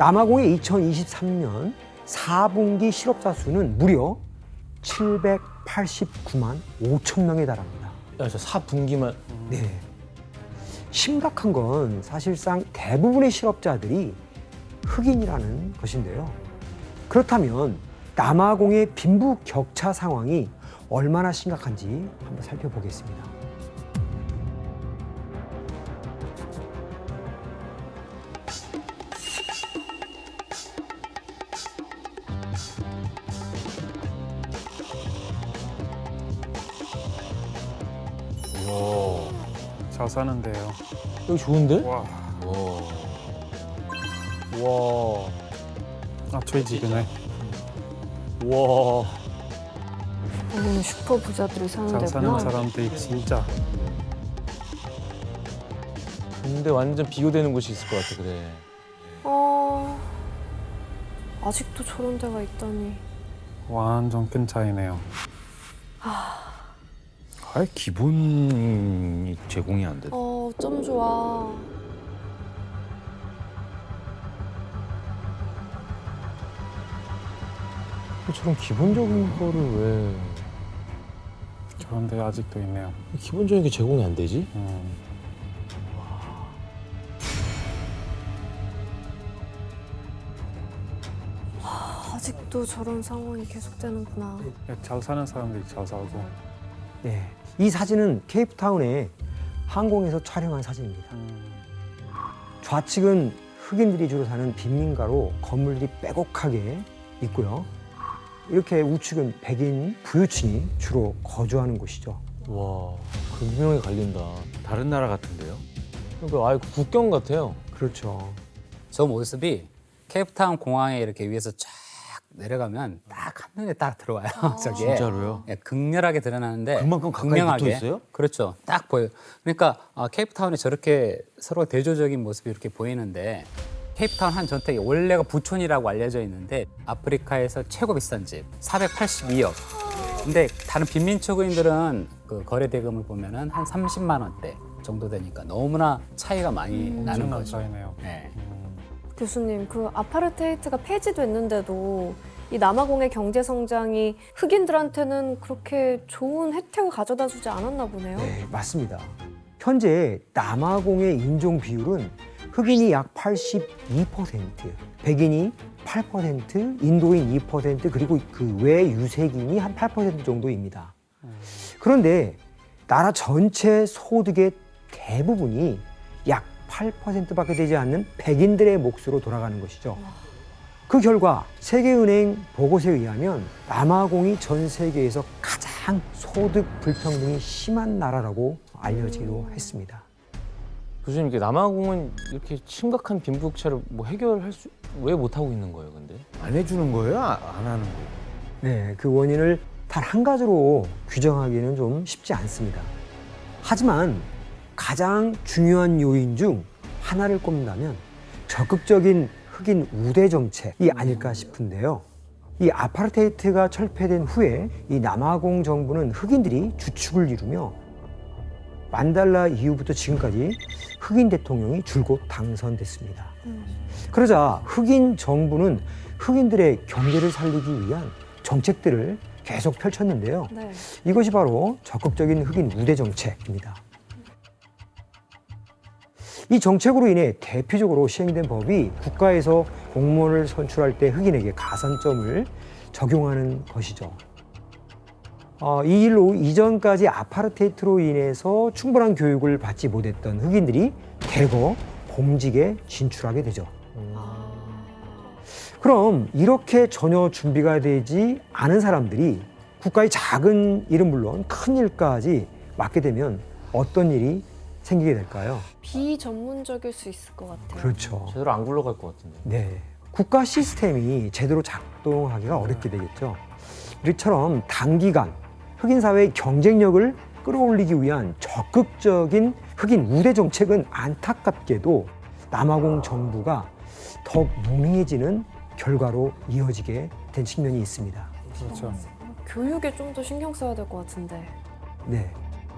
남아공의 2023년 4분기 실업자 수는 무려 789만 5천 명에 달합니다. 야, 저 4분기만. 네. 심각한 건 사실상 대부분의 실업자들이 흑인이라는 것인데요. 그렇다면 남아공의 빈부 격차 상황이 얼마나 심각한지 한번 살펴보겠습니다. 잘 사는데요. 여기 좋은데? 와, 와. 아, 저희 집이네. 와. 여기는 슈퍼 부자들이 사는 잘 사는 데구나. 사람들이 진짜. 근데 완전 비교되는 곳이 있을 것 같아, 그래. 아직도 저런 데가 있다니. 완전 큰 차이네요. 아예 기본이 제공이 안 돼. 어쩜 좋아. 저런 기본적인 거를 왜 저런 데 아직도 있네요. 기본적인 게 제공이 안 되지? 아직도 저런 상황이 계속되는구나. 잘 사는 사람들이 잘 살고. 네. 이 사진은 케이프타운의 항공에서 촬영한 사진입니다. 좌측은 흑인들이 주로 사는 빈민가로 건물들이 빼곡하게 있고요. 이렇게 우측은 백인 부유층이 주로 거주하는 곳이죠. 와, 극명히 갈린다. 다른 나라 같은데요? 그러니까 아예 국경 같아요. 그렇죠. 저 모습이 케이프타운 공항에 이렇게 위에서 쫙 내려가면 딱 한눈에 딱 들어와요. 저게 진짜로요? 예, 극렬하게 드러나는데 그만큼 가까이 극명하게. 붙어 있어요? 그렇죠. 딱 보여. 그러니까 케이프타운에 저렇게 서로 대조적인 모습이 이렇게 보이는데 케이프타운 한 전택이 원래가 부촌이라고 알려져 있는데 아프리카에서 최고 비싼 집 482억. 근데 다른 빈민초구인들은 그 거래 대금을 보면은 한 30만 원대 정도 되니까 너무나 차이가 많이 나는 엄청난 거죠. 차이네요. 네. 교수님, 그 아파르테이트가 폐지됐는데도 이 남아공의 경제 성장이 흑인들한테는 그렇게 좋은 혜택을 가져다 주지 않았나 보네요. 네, 맞습니다. 현재 남아공의 인종 비율은 흑인이 약 82%, 백인이 8%, 인도인 2%, 그리고 그 외 유색인이 한 8% 정도입니다. 그런데 나라 전체 소득의 대부분이 약 8%밖에 되지 않는 백인들의 몫으로 돌아가는 것이죠. 그 결과 세계은행 보고서에 의하면 남아공이 전 세계에서 가장 소득 불평등이 심한 나라라고 알려지기도 했습니다. 교수님, 이렇게 남아공은 이렇게 심각한 빈부격차를 뭐 해결할 수 왜 못하고 있는 거예요, 근데? 안 해주는 거예요? 안 하는 거예요? 네, 그 원인을 단 한 가지로 규정하기는 좀 쉽지 않습니다. 하지만 가장 중요한 요인 중 하나를 꼽는다면 적극적인 흑인 우대 정책이 아닐까 싶은데요. 이 아파르테이트가 철폐된 후에 이 남아공 정부는 흑인들이 주축을 이루며 만달라 이후부터 지금까지 흑인 대통령이 줄곧 당선됐습니다. 그러자 흑인 정부는 흑인들의 경제를 살리기 위한 정책들을 계속 펼쳤는데요. 네. 이것이 바로 적극적인 흑인 우대 정책입니다. 이 정책으로 인해 대표적으로 시행된 법이 국가에서 공무원을 선출할 때 흑인에게 가산점을 적용하는 것이죠. 이 일로 이전까지 아파르테이트로 인해서 충분한 교육을 받지 못했던 흑인들이 대거 공직에 진출하게 되죠. 그럼 이렇게 전혀 준비가 되지 않은 사람들이 국가의 작은 일은 물론 큰 일까지 맡게 되면 어떤 일이 생기게 될까요? 비전문적일 수 있을 것 같아요. 그렇죠. 제대로 안 굴러갈 것 같은데. 네. 국가 시스템이 제대로 작동하기가 어렵게 되겠죠. 이처럼 단기간 흑인 사회의 경쟁력을 끌어올리기 위한 적극적인 흑인 우대 정책은 안타깝게도 남아공 정부가 더 무능해지는 결과로 이어지게 된 측면이 있습니다. 그렇죠. 교육에 좀 더 신경 써야 될 것 같은데. 네.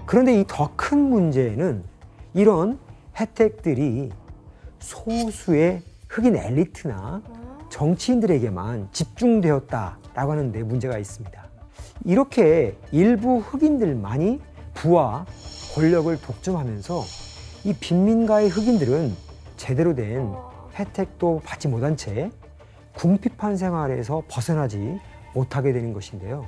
그런데 이 더 큰 문제는 이런 혜택들이 소수의 흑인 엘리트나 정치인들에게만 집중되었다라고 하는데 문제가 있습니다. 이렇게 일부 흑인들만이 부와 권력을 독점하면서 이 빈민가의 흑인들은 제대로 된 혜택도 받지 못한 채 궁핍한 생활에서 벗어나지 못하게 되는 것인데요.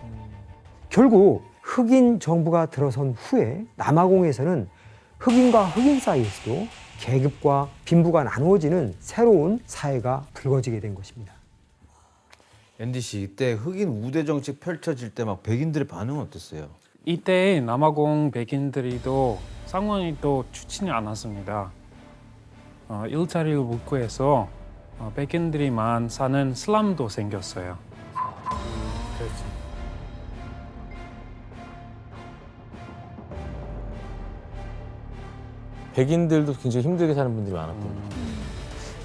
결국 흑인 정부가 들어선 후에 남아공에서는 흑인과 흑인 사이에서도 계급과 빈부가 나누어지는 새로운 사회가 불거지게 된 것입니다. 앤디 씨 이때 흑인 우대 정책 펼쳐질 때 막 백인들의 반응은 어땠어요? 이때 남아공 백인들이도 상황이 또 좋지는 않았습니다. 일자리를 못 구해서 백인들이만 사는 슬럼도 생겼어요. 그렇죠. 백인들도 굉장히 힘들게 사는 분들이 많았군요.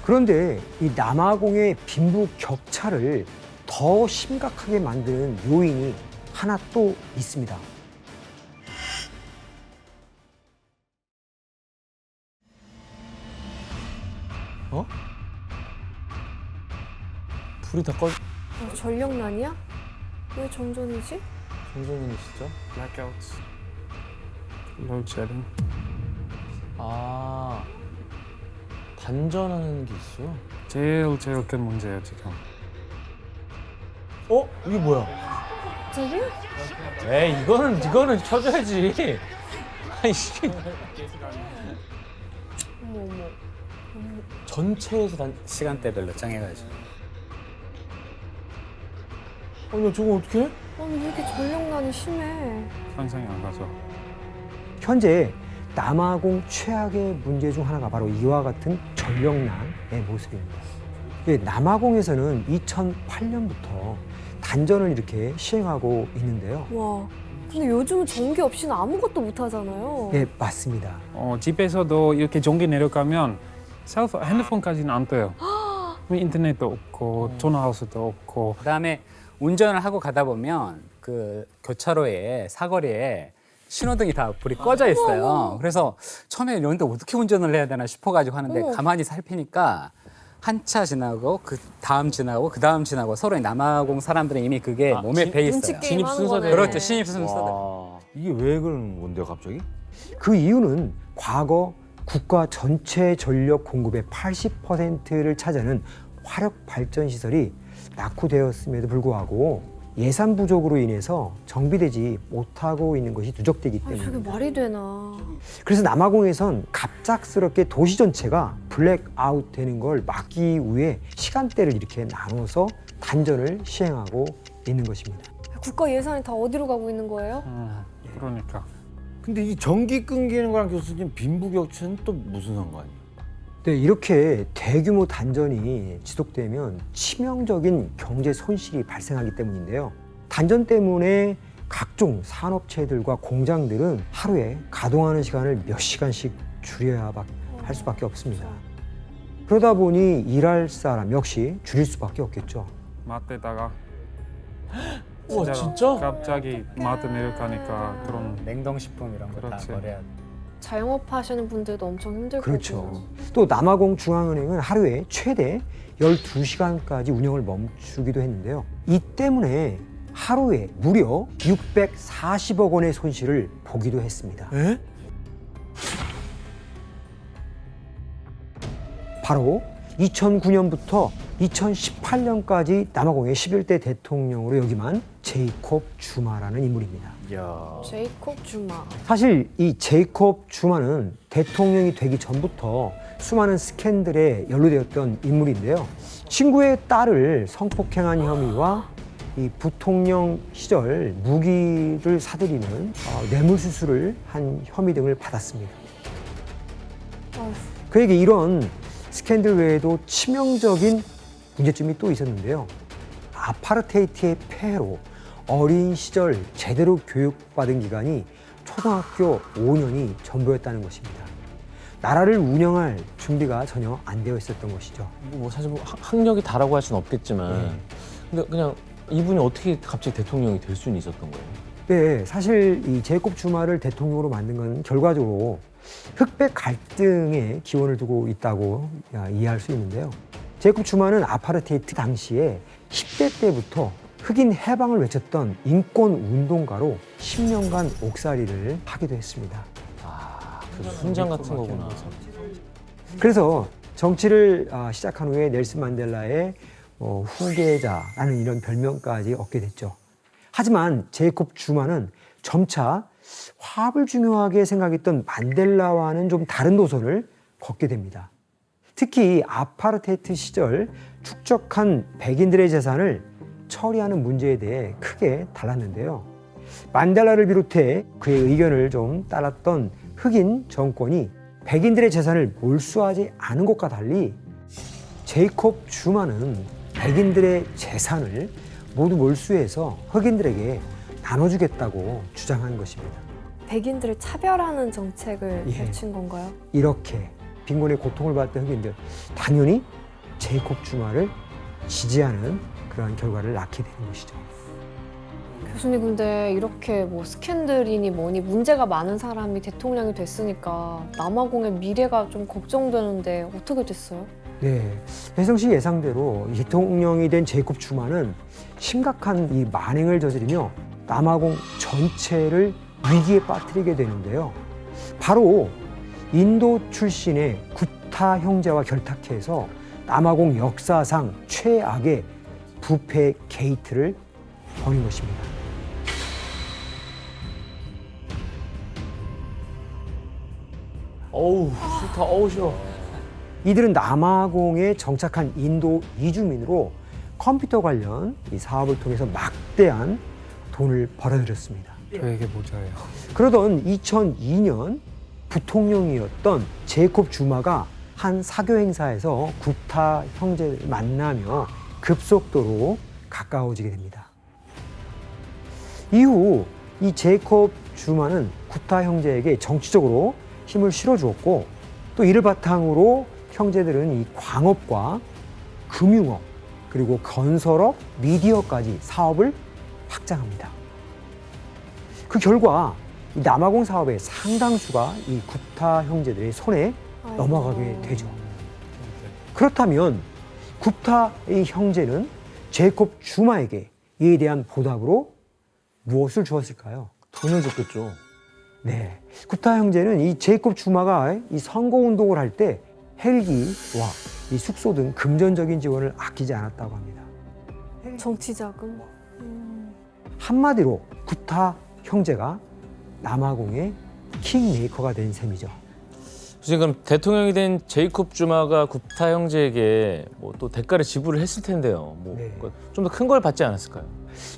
그런데 이 남아공의 빈부 격차를 더 심각하게 만드는 요인이 하나 또 있습니다. 불이 다 꺼. 전력난이야? 왜 정전이지? 정전이시죠? Blackouts, load shedding. 아, 단전하는 게 있어요. 제일 큰 문제예요 지금. 이게 뭐야? 갑자기? 에이, 이거는 켜줘야지. 아이씨. 어머 어머. 전체에서 시간대별로 정해가지고. 아니, 저거 어떻게 해? 아니 왜 이렇게 전력난이 심해? 상상이 안 가죠. 현재 남아공 최악의 문제 중 하나가 바로 이와 같은 전력난의 모습입니다. 예, 남아공에서는 2008년부터 단전을 이렇게 시행하고 있는데요. 와. 근데 요즘은 전기 없이는 아무것도 못 하잖아요. 네, 맞습니다. 집에서도 이렇게 전기 내려가면 핸드폰까지는 안 떠요. 인터넷도 없고 전화하우스도 없고. 그다음에 운전을 하고 가다 보면 그 교차로에 사거리에 신호등이 다 불이 꺼져 있어요. 그래서 처음에 이런데 어떻게 운전을 해야 되나 싶어가지고 하는데 어머. 가만히 살피니까 한 차 지나고 그 다음 지나고 그 다음 지나고 서로 남아공 사람들은 이미 그게 몸에 배 있어요. 눈치 게임 진입 하는 순서대로. 거네. 그렇죠. 신입 순서대로. 와. 이게 왜 그런 건데요 갑자기? 그 이유는 과거 국가 전체 전력 공급의 80%를 차지하는 화력 발전 시설이 낙후되었음에도 불구하고 예산 부족으로 인해서 정비되지 못하고 있는 것이 누적되기 아니 때문입니다. 그게 말이 되나? 그래서 남아공에선 갑작스럽게 도시 전체가 블랙아웃 되는 걸 막기 위해 시간대를 이렇게 나눠서 단전을 시행하고 있는 것입니다. 국가 예산이 다 어디로 가고 있는 거예요? 그러니까. 근데 이 전기 끊기는 거랑 교수님 빈부격차는 또 무슨 상관이에요? 네, 이렇게 대규모 단전이 지속되면 치명적인 경제 손실이 발생하기 때문인데요. 단전 때문에 각종 산업체들과 공장들은 하루에 가동하는 시간을 몇 시간씩 줄여야 할 수밖에 없습니다. 그러다 보니 일할 사람 역시 줄일 수밖에 없겠죠. 마트에다가 우와, 진짜로 진짜? 갑자기 마트 내려가니까 그런 냉동식품 이런 거 다 그렇지. 버려야 돼. 자영업 하시는 분들도 엄청 힘들 그렇죠. 거고. 또 남아공 중앙은행은 하루에 최대 12시간까지 운영을 멈추기도 했는데요. 이 때문에 하루에 무려 640억 원의 손실을 보기도 했습니다. 에? 바로 2009년부터 2018년까지 남아공의 11대 대통령으로 역임한 제이콥 주마라는 인물입니다. 제이콥 주마. 사실 이 제이콥 주마는 대통령이 되기 전부터 수많은 스캔들에 연루되었던 인물인데요. 친구의 딸을 성폭행한 혐의와 이 부통령 시절 무기를 사들이는 뇌물수수를 한 혐의 등을 받았습니다. 어휴. 그에게 이런 스캔들 외에도 치명적인 문제점이 또 있었는데요. 아파르테이트의 폐해로 어린 시절 제대로 교육받은 기간이 초등학교 5년이 전부였다는 것입니다. 나라를 운영할 준비가 전혀 안 되어 있었던 것이죠. 뭐 사실 뭐 학력이 다라고 할 수는 없겠지만, 근데 그냥 이분이 어떻게 갑자기 대통령이 될 수는 있었던 거예요? 네, 사실 이 제이콥 주마를 대통령으로 만든 건 결과적으로 흑백 갈등에 기원을 두고 있다고 이해할 수 있는데요. 제이콥 주마는 아파르테이트 당시에 10대 때부터 흑인 해방을 외쳤던 인권 운동가로 10년간 옥살이를 하기도 했습니다. 그 훈장 같은 거구나. 그래서 정치를 시작한 후에 넬슨 만델라의 후계자라는 이런 별명까지 얻게 됐죠. 하지만 제이콥 주마는 점차 화합을 중요하게 생각했던 만델라와는 좀 다른 노선을 걷게 됩니다. 특히 아파르테이트 시절 축적한 백인들의 재산을 처리하는 문제에 대해 크게 달랐는데요. 만델라를 비롯해 그의 의견을 좀 따랐던 흑인 정권이 백인들의 재산을 몰수하지 않은 것과 달리 제이콥 주마는 백인들의 재산을 모두 몰수해서 흑인들에게 나눠주겠다고 주장한 것입니다. 백인들을 차별하는 정책을 예. 펼친 건가요? 이렇게 빈곤의 고통을 받던 흑인들, 당연히 제이콥 주마를 지지하는 그러한 결과를 낳게 되는 것이죠. 교수님, 근데 이렇게 뭐 스캔들이니 뭐니 문제가 많은 사람이 대통령이 됐으니까 남아공의 미래가 좀 걱정되는데 어떻게 됐어요? 네, 혜성 씨 예상대로 대통령이 된 제이콥 주마는 심각한 이 만행을 저지르며 남아공 전체를 위기에 빠뜨리게 되는데요. 바로 인도 출신의 굽타 형제와 결탁해서 남아공 역사상 최악의 부패 게이트를 벌인 것입니다. 어우, 싫다. 어우, 싫어. 이들은 남아공에 정착한 인도 이주민으로 컴퓨터 관련 이 사업을 통해서 막대한 돈을 벌어들였습니다. 저에게 모자예요. 그러던 2002년 부통령이었던 제이콥 주마가 한 사교 행사에서 굽타 형제를 만나며 급속도로 가까워지게 됩니다. 이후 이 제이콥 주마는 굽타 형제에게 정치적으로 힘을 실어주었고 또 이를 바탕으로 형제들은 이 광업과 금융업 그리고 건설업, 미디어까지 사업을 확장합니다. 그 결과 이 남아공 사업의 상당수가 이 굽타 형제들의 손에 아이고. 넘어가게 되죠. 그렇다면 굽타의 형제는 제이콥 주마에게 이에 대한 보답으로 무엇을 주었을까요? 돈을 줬겠죠. 네, 굽타 형제는 이 제이콥 주마가 이 선거 운동을 할 때 헬기와 이 숙소 등 금전적인 지원을 아끼지 않았다고 합니다. 정치 자금? 한마디로 굽타 형제가 남아공의 킹메이커가 된 셈이죠. 지금 대통령이 된 제이콥 주마가 굽타 형제에게 뭐 또 대가를 지불을 했을 텐데요. 뭐 네. 좀 더 큰 걸 받지 않았을까요?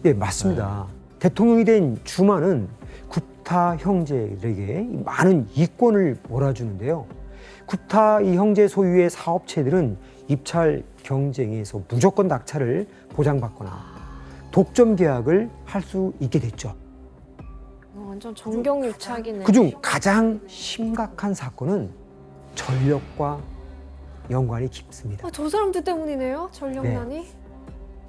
예, 맞습니다. 대통령이 된 주마는 굽타 형제들에게 많은 이권을 몰아주는데요. 굽타 이 형제 소유의 사업체들은 입찰 경쟁에서 무조건 낙찰을 보장받거나 독점 계약을 할 수 있게 됐죠. 완전 정경유착이네. 그중 가장 심각한 사건은 전력과 연관이 깊습니다. 저 사람들 때문이네요. 전력난이.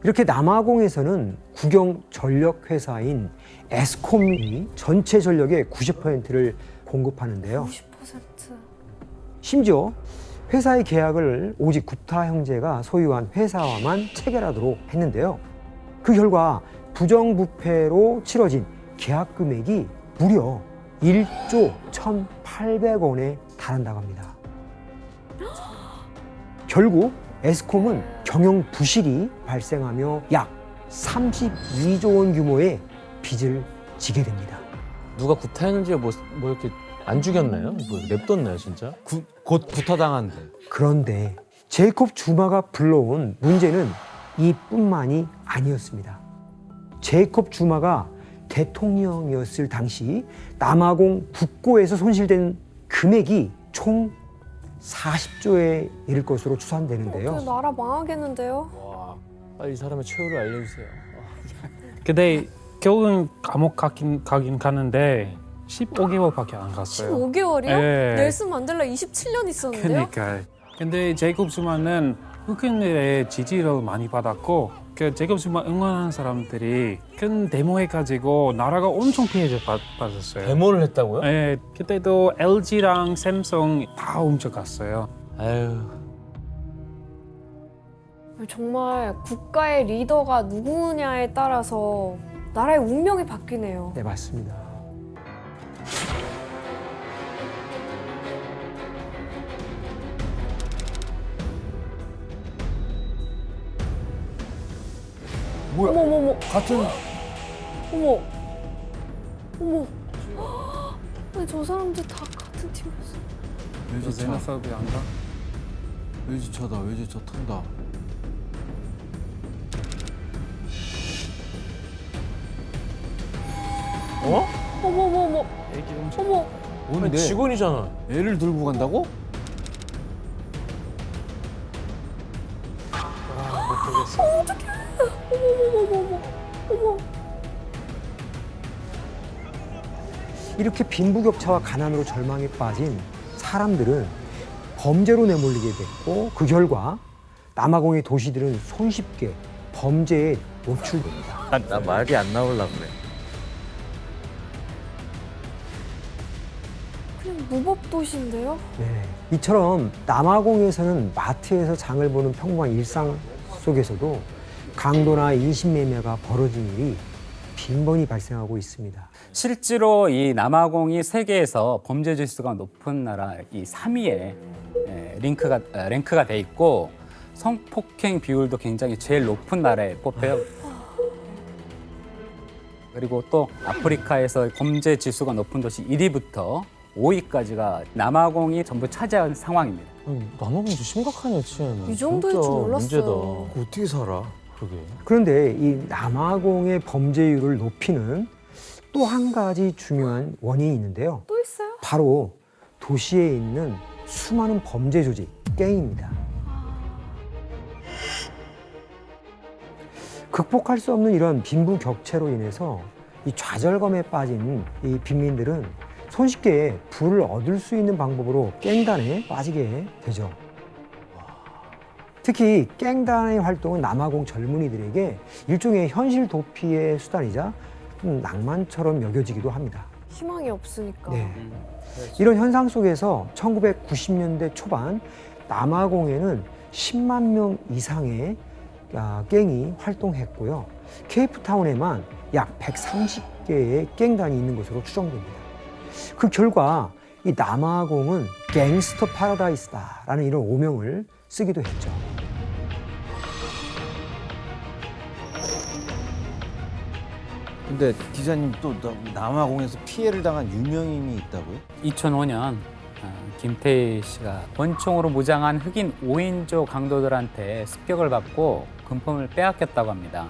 이렇게 남아공에서는 국영 전력 회사인 에스콤이 전체 전력의 90%를 공급하는데요. 90%. 심지어 회사의 계약을 오직 굽타 형제가 소유한 회사와만 체결하도록 했는데요. 그 결과 부정부패로 치러진 계약 금액이 무려 1조 1,800원에 달한다고 합니다. 결국 에스콤은 경영 부실이 발생하며 약 32조 원 규모의 빚을 지게 됩니다. 누가 굽타 형제 뭐 이렇게 안 죽였나요? 뭐 냅뒀나요, 진짜? 곧 부타당한대. 그런데 제이콥 주마가 불러온 문제는 이뿐만이 아니었습니다. 제이콥 주마가 대통령이었을 당시 남아공 국고에서 손실된 금액이 총 40조에 이를 것으로 추산되는데요. 나라 망하겠는데요? 와, 빨리 이 사람의 최후를 알려주세요. 근데 결국은 감옥 가긴 가는데 15개월밖에 안 갔어요. 15개월이요? 예. 넬슨 만델라 27년 있었는데요? 그러니까. 근데 제이콥 주마는 흑인들의 지지를 많이 받았고 그 제이콥 주마 응원하는 사람들이 큰 데모해가지고 나라가 엄청 피해를 받았어요. 데모를 했다고요? 네, 그때도 LG랑 샘성 다 훔쳐갔어요. 아유, 정말 국가의 리더가 누구냐에 따라서 나라의 운명이 바뀌네요. 네, 맞습니다. 뭐야? 어머 어머 어머 같은 어머 어머. 아니, 저 사람들 다 같은 팀이었어. 외제차, 제너사비 안가? 외제차다, 외제차 탄다. 어? 어머 어머 어머 어머. 뭔데? 직원이잖아. 애를 들고 간다고? 이렇게 빈부격차와 가난으로 절망에 빠진 사람들은 범죄로 내몰리게 됐고 그 결과 남아공의 도시들은 손쉽게 범죄에 노출됩니다. 나 말이 안 나올라 그래. 그냥 무법도시인데요? 네. 이처럼 남아공에서는 마트에서 장을 보는 평범한 일상 속에서도 강도나 인신매매가 벌어진 일이 빈번히 발생하고 있습니다. 실제로 이 남아공이 세계에서 범죄 지수가 높은 나라 이 3위에 랭크가 돼 있고 성폭행 비율도 굉장히 제일 높은 나라에 뽑혀요. 그리고 또 아프리카에서 범죄 지수가 높은 도시 1위부터 5위까지가 남아공이 전부 차지한 상황입니다. 남아공 좀 심각하네, 치안. 이 정도일 줄 몰랐어요. 문제다. 그거 어떻게 살아? 그러게. 그런데 이 남아공의 범죄율을 높이는 또 한 가지 중요한 원인이 있는데요. 또 있어요? 바로 도시에 있는 수많은 범죄 조직, 갱입니다. 극복할 수 없는 이런 빈부격차로 인해서 이 좌절감에 빠진 이 빈민들은 손쉽게 부를 얻을 수 있는 방법으로 갱단에 빠지게 되죠. 특히 갱단의 활동은 남아공 젊은이들에게 일종의 현실 도피의 수단이자 좀 낭만처럼 여겨지기도 합니다. 희망이 없으니까. 네. 이런 현상 속에서 1990년대 초반 남아공에는 10만 명 이상의 갱이 활동했고요. 케이프타운에만 약 130개의 갱단이 있는 것으로 추정됩니다. 그 결과 이 남아공은 갱스터 파라다이스다라는 이런 오명을 쓰기도 했죠. 근데 기자님 또 남아공에서 피해를 당한 유명인이 있다고요? 2005년 김태희 씨가 권총으로 무장한 흑인 5인조 강도들한테 습격을 받고 금품을 빼앗겼다고 합니다.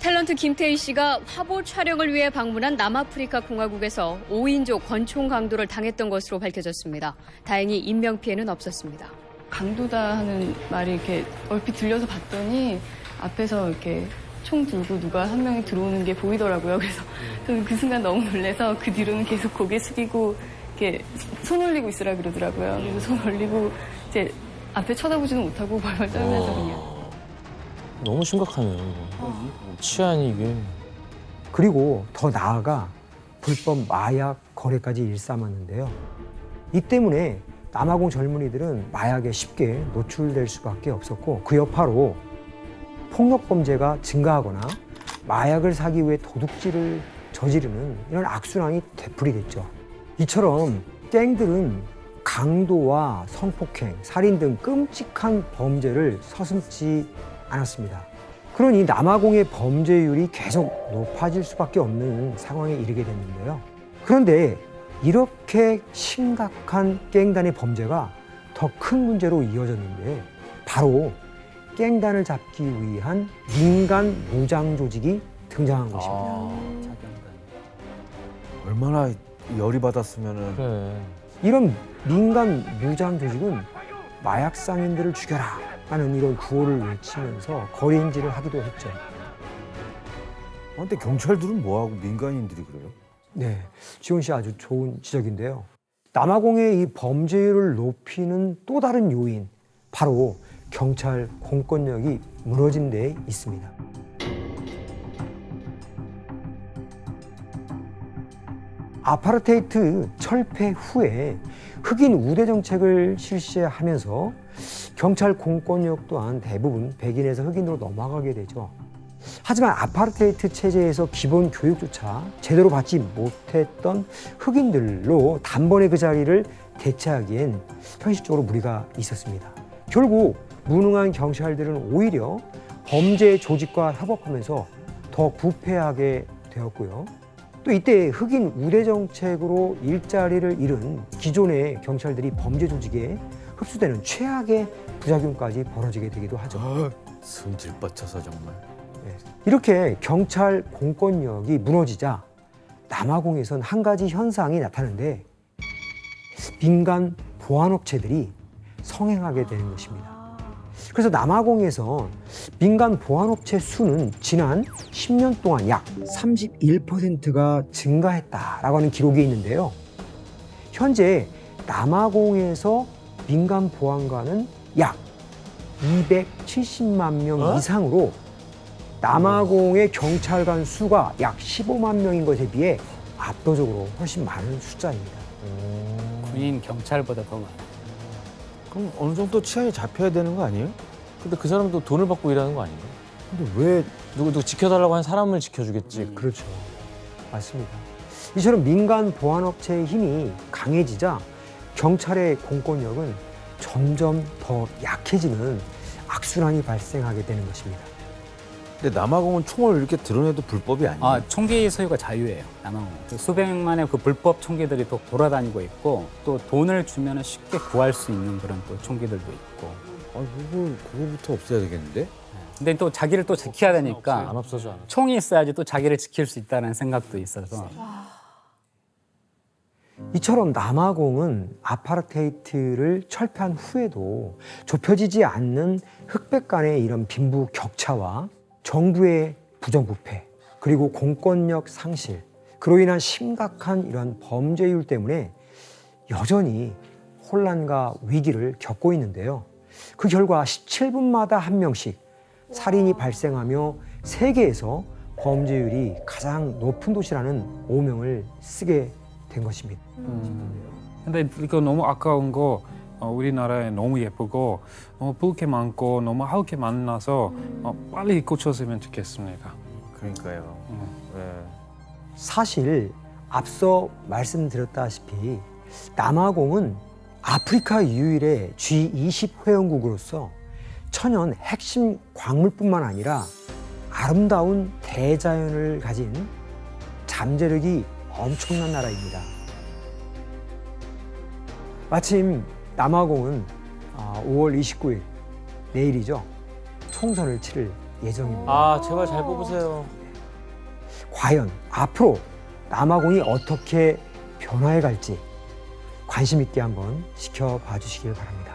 탤런트 김태희 씨가 화보 촬영을 위해 방문한 남아프리카 공화국에서 5인조 권총 강도를 당했던 것으로 밝혀졌습니다. 다행히 인명피해는 없었습니다. 강도다 하는 말이 이렇게 얼핏 들려서 봤더니 앞에서 이렇게 총 들고 누가 한 명이 들어오는 게 보이더라고요. 그래서 저는 그 순간 너무 놀라서 그 뒤로는 계속 고개 숙이고 이렇게 손 올리고 있으라 그러더라고요. 그래서 손 올리고 이제 앞에 쳐다보지는 못하고 벌벌 떨면서 그냥. 너무 심각하네요, 이거. 치안이 이게. 그리고 더 나아가 불법 마약 거래까지 일삼았는데요. 이 때문에 남아공 젊은이들은 마약에 쉽게 노출될 수밖에 없었고 그 여파로 폭력 범죄가 증가하거나 마약을 사기 위해 도둑질을 저지르는 이런 악순환이 되풀이됐죠. 이처럼 갱들은 강도와 성폭행, 살인 등 끔찍한 범죄를 서슴지 않았습니다. 그러니 남아공의 범죄율이 계속 높아질 수밖에 없는 상황에 이르게 됐는데요. 그런데 이렇게 심각한 갱단의 범죄가 더 큰 문제로 이어졌는데 바로 갱단을 잡기 위한 민간 무장 조직이 등장한 것입니다. 얼마나 열이 받았으면은. 그래. 이런 민간 무장 조직은 마약 상인들을 죽여라 라는 이런 구호를 외치면서 거리행진을 하기도 했죠. 근데 경찰들은 뭐하고 민간인들이 그래요? 네, 지원 씨 아주 좋은 지적인데요. 남아공의 이 범죄율을 높이는 또 다른 요인, 바로 경찰 공권력이 무너진 데 있습니다. 아파르테이트 철폐 후에 흑인 우대 정책을 실시하면서 경찰 공권력 또한 대부분 백인에서 흑인으로 넘어가게 되죠. 하지만 아파르테이트 체제에서 기본 교육조차 제대로 받지 못했던 흑인들로 단번에 그 자리를 대체하기엔 현실적으로 무리가 있었습니다. 결국 무능한 경찰들은 오히려 범죄 조직과 협업하면서 더 부패하게 되었고요. 또 이때 흑인 우대 정책으로 일자리를 잃은 기존의 경찰들이 범죄 조직에 흡수되는 최악의 부작용까지 벌어지게 되기도 하죠. 승질 뻗쳐서 정말. 이렇게 경찰 공권력이 무너지자 남아공에선 한 가지 현상이 나타나는데 민간 보안업체들이 성행하게 되는 것입니다. 그래서 남아공에서 민간 보안업체 수는 지난 10년 동안 약 31%가 증가했다라고 하는 기록이 있는데요. 현재 남아공에서 민간 보안관은 약 270만 명 이상으로 남아공의 경찰관 수가 약 15만 명인 것에 비해 압도적으로 훨씬 많은 숫자입니다. 군인 경찰보다 더 많아요. 그럼 어느 정도 치안이 잡혀야 되는 거 아니에요? 근데 그 사람도 돈을 받고 일하는 거 아닌가요? 근데 왜 누구 지켜달라고 한 사람을 지켜주겠지. 그렇죠. 맞습니다. 이처럼 민간 보안업체의 힘이 강해지자 경찰의 공권력은 점점 더 약해지는 악순환이 발생하게 되는 것입니다. 근데 남아공은 총을 이렇게 드러내도 불법이 아니에요? 아, 총기 소유가 자유예요. 남아공. 수백만의 그 불법 총기들이 또 돌아다니고 있고 또 돈을 주면 쉽게 구할 수 있는 그런 또 총기들도 있고. 그거부터 없애야 되겠는데? 근데 또 자기를 또 지켜야 되니까 안 없어져. 안. 총이 있어야지 또 자기를 지킬 수 있다는 생각도 있어서. 이처럼 남아공은 아파르테이트를 철폐한 후에도 좁혀지지 않는 흑백 간의 이런 빈부 격차와 정부의 부정부패 그리고 공권력 상실 그로 인한 심각한 이러한 범죄율 때문에 여전히 혼란과 위기를 겪고 있는데요. 그 결과 17분마다 한 명씩 살인이 발생하며 세계에서 범죄율이 가장 높은 도시라는 오명을 쓰게 된 것입니다. 근데 이거 너무 아까운 거 우리나라에 너무 예쁘고 너무 볼 게 많고 너무 할 게 많아서 빨리 고쳤으면 좋겠습니다. 그러니까요. 네. 사실 앞서 말씀드렸다시피 남아공은 아프리카 유일의 G20 회원국으로서 천연 핵심 광물뿐만 아니라 아름다운 대자연을 가진 잠재력이 엄청난 나라입니다. 마침 남아공은 5월 29일 내일이죠. 총선을 치를 예정입니다. 아 제발 잘 뽑으세요. 과연 앞으로 남아공이 어떻게 변화해 갈지 관심 있게 한번 지켜봐 주시길 바랍니다.